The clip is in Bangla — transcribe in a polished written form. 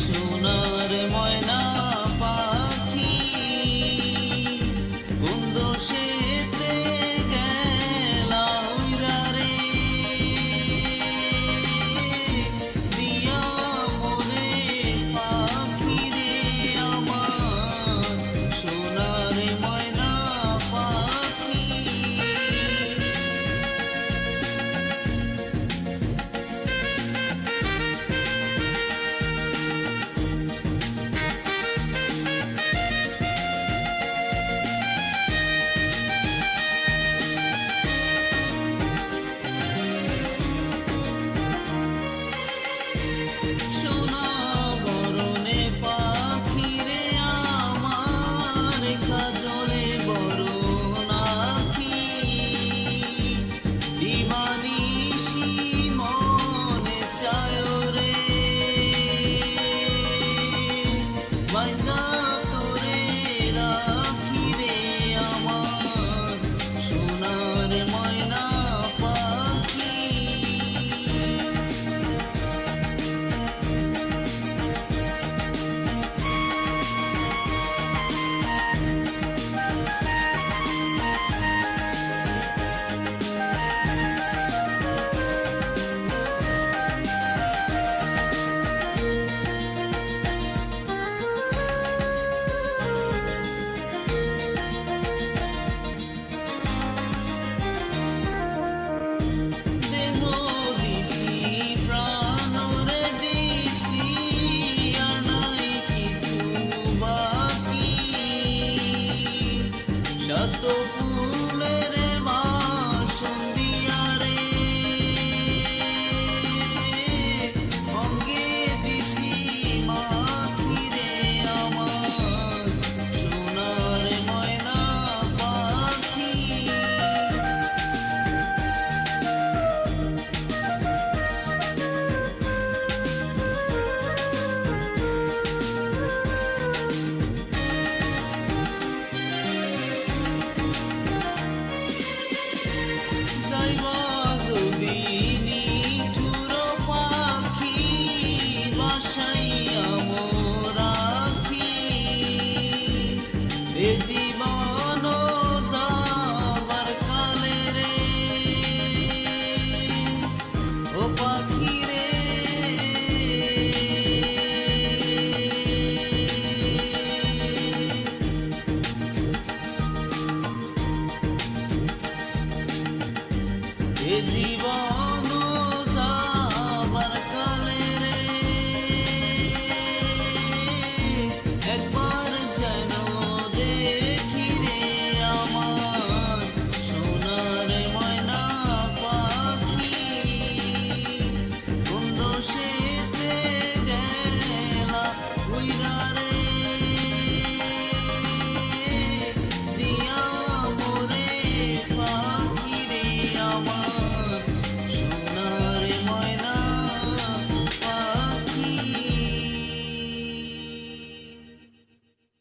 সোনার ময়না পাখি কোন দোষেতে গেলা উইরা রে দিয়া মরে পাখি রে আমার সোনার ময়না পাখি। সোনা বরণে পাখি রে আমার কাজলে বরণ আখি দিবানিশি মনে চায় রে বাইন্দা তোরে রাখি রে আমার সোনার ময়না পাখি। শত ফুলের বাসন দিয়া রে অঙ্গে দিছি মাখি রে আমার সোনার ময়না পাখি। যাইবা যদি নিঠুর পাখি বাসাই